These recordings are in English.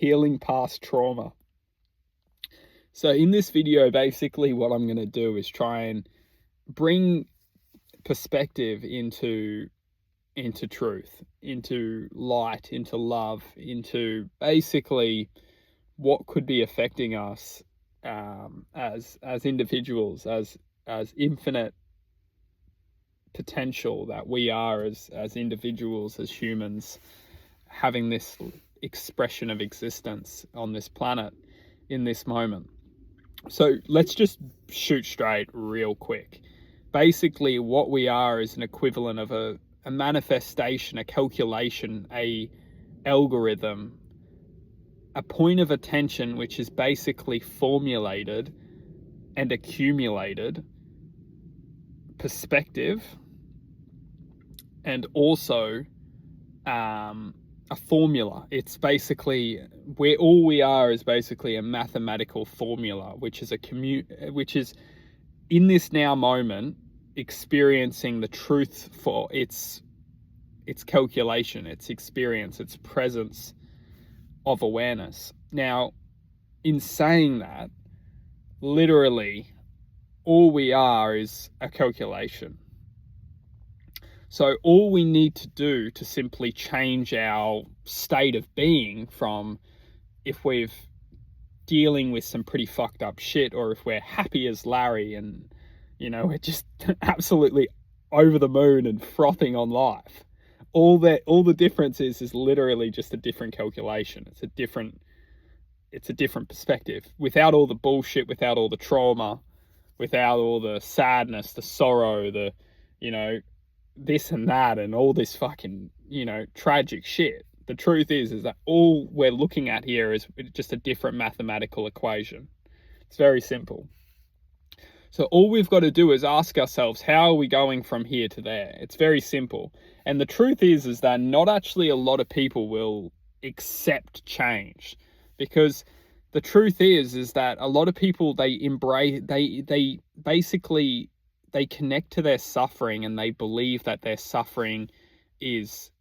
healing past trauma. So in this video, basically what I'm going to do is try and bring perspective into truth, into light, into love, into basically what could be affecting us as individuals, as infinite potential that we are as individuals, as humans, having this expression of existence on this planet in this moment. So let's just shoot straight real quick. Basically, what we are is an equivalent of a manifestation, a calculation, a algorithm, a point of attention which is basically formulated and accumulated perspective, and also a formula. It's basically all we are is basically a mathematical formula, which is which is in this now moment experiencing the truth for its calculation, its experience, its presence of awareness. Now, in saying that, literally all we are is a calculation. So all we need to do to simply change our state of being from, if we're dealing with some pretty fucked up shit, or if we're happy as Larry and, we're just absolutely over the moon and frothing on life, all the difference is literally just a different calculation. It's a different perspective, without all the bullshit, without all the trauma, without all the sadness, the sorrow, the, this and that, and all this fucking, tragic shit. The truth is that all we're looking at here is just a different mathematical equation. It's very simple. So all we've got to do is ask ourselves, how are we going from here to there? It's very simple. And the truth is that not actually a lot of people will accept change, because the truth is that a lot of people, they basically connect to their suffering, and they believe that their suffering is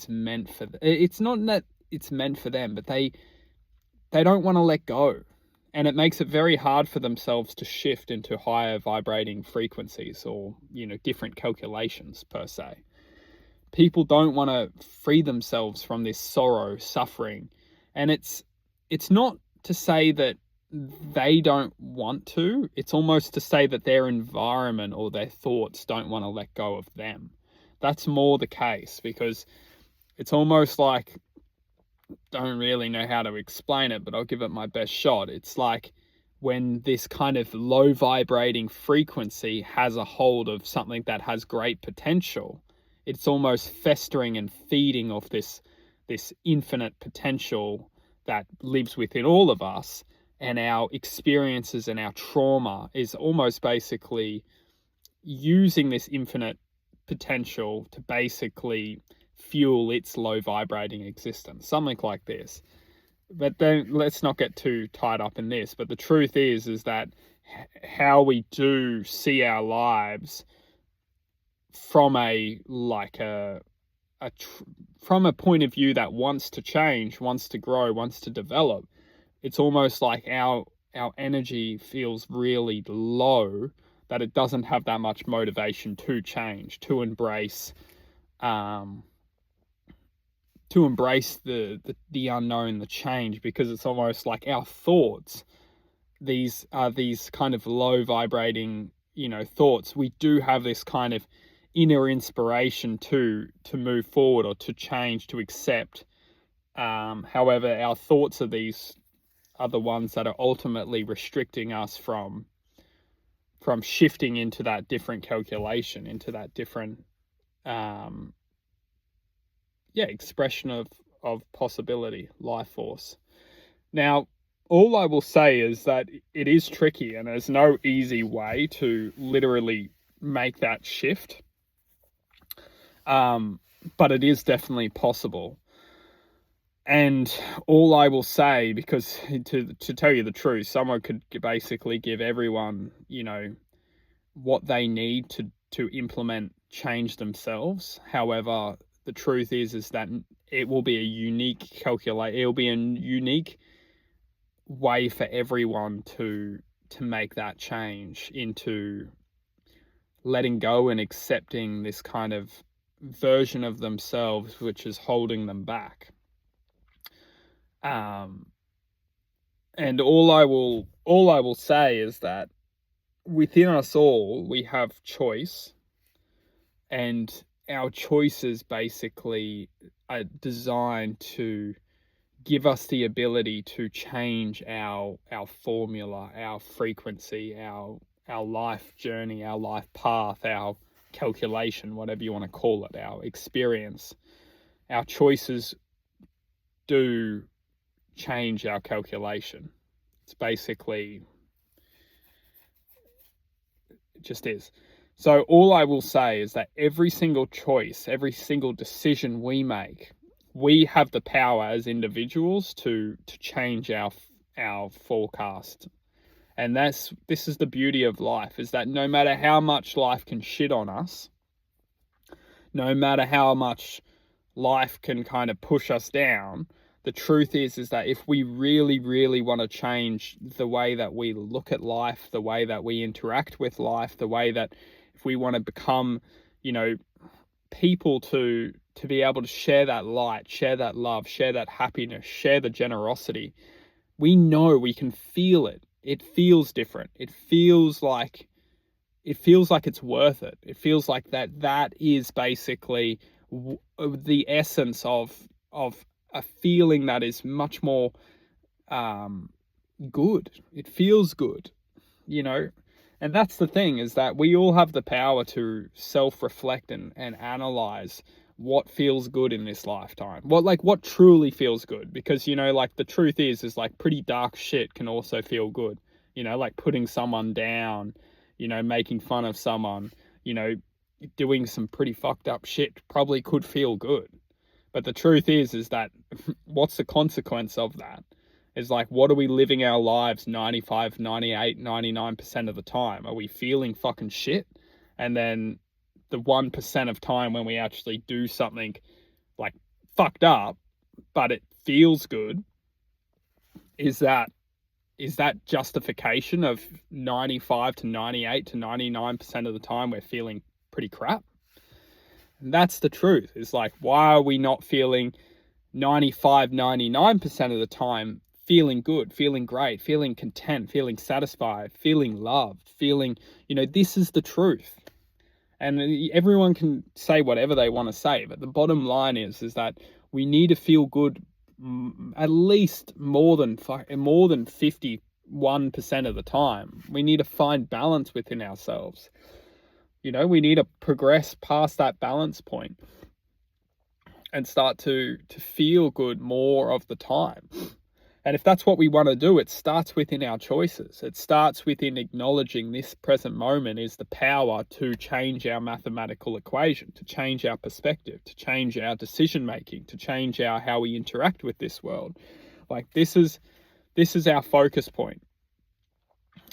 meant for them. It's not that it's meant for them, but they don't want to let go. And it makes it very hard for themselves to shift into higher vibrating frequencies, or, different calculations per se. People don't want to free themselves from this sorrow, suffering. And it's not to say that they don't want to. It's almost to say that their environment or their thoughts don't want to let go of them. That's more the case, because it's almost like, don't really know how to explain it, but I'll give it my best shot. It's like when this kind of low vibrating frequency has a hold of something that has great potential, it's almost festering and feeding off this infinite potential that lives within all of us. And our experiences and our trauma is almost basically using this infinite potential to basically fuel its low vibrating existence, something like this. But then let's not get too tied up in this. But the truth is that how we do see our lives from from a point of view that wants to change, wants to grow, wants to develop, it's almost like our energy feels really low, that it doesn't have that much motivation to change, to embrace the unknown, the change, because it's almost like our thoughts, these kind of low vibrating, thoughts. We do have this kind of inner inspiration to move forward, or to change, to accept. However, our thoughts are the ones that are ultimately restricting us from shifting into that different calculation, into that different expression of possibility, life force. Now, all I will say is that it is tricky, and there's no easy way to literally make that shift. But it is definitely possible. And all I will say, because to tell you the truth, someone could basically give everyone, what they need to implement change themselves. However, the truth is that it will be a unique it'll be a unique way for everyone to make that change into letting go and accepting this kind of version of themselves which is holding them back. And all I will say is that within us all we have choice, and our choices basically are designed to give us the ability to change our formula, our frequency, our life journey, our life path, our calculation, whatever you want to call it, our experience. Our choices do change our calculation. It's basically, it just is. So all I will say is that every single choice, every single decision we make, we have the power as individuals to change our forecast. And this is the beauty of life, is that no matter how much life can shit on us, no matter how much life can kind of push us down, the truth is that if we really, really want to change the way that we look at life, the way that we interact with life, the way that if we want to become, people to be able to share that light, share that love, share that happiness, share the generosity, we know we can feel it. It feels different. It feels like it's worth it. It feels like that is basically the essence of a feeling that is much more good. It feels good, and that's the thing, is that we all have the power to self-reflect and analyze what feels good in this lifetime, what truly feels good, because the truth is like pretty dark shit can also feel good, like putting someone down, making fun of someone, doing some pretty fucked up shit probably could feel good. But the truth is that what's the consequence of that? Is like, what are we living our lives 95, 98, 99% of the time? Are we feeling fucking shit? And then the 1% of time when we actually do something like fucked up, but it feels good, is that justification of 95 to 98 to 99% of the time we're feeling pretty crap? And that's the truth. It's like, why are we not feeling 95, 99% of the time feeling good, feeling great, feeling content, feeling satisfied, feeling loved, feeling, this is the truth. And everyone can say whatever they want to say, but the bottom line is that we need to feel good at least more than 51% of the time. We need to find balance within ourselves. We need to progress past that balance point and start to feel good more of the time. And if that's what we want to do, it starts within our choices. It starts within acknowledging this present moment is the power to change our mathematical equation, to change our perspective, to change our decision making, to change how we interact with this world. Like, this is our focus point.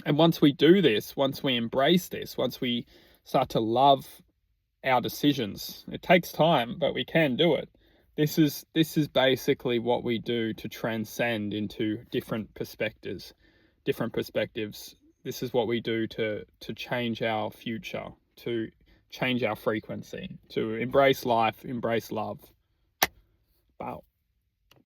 And once we do this, once we embrace this, once we start to love our decisions, it takes time, but we can do it. This is basically what we do to transcend into different perspectives. This is what we do to change our future, to change our frequency, to embrace life, embrace love. Wow.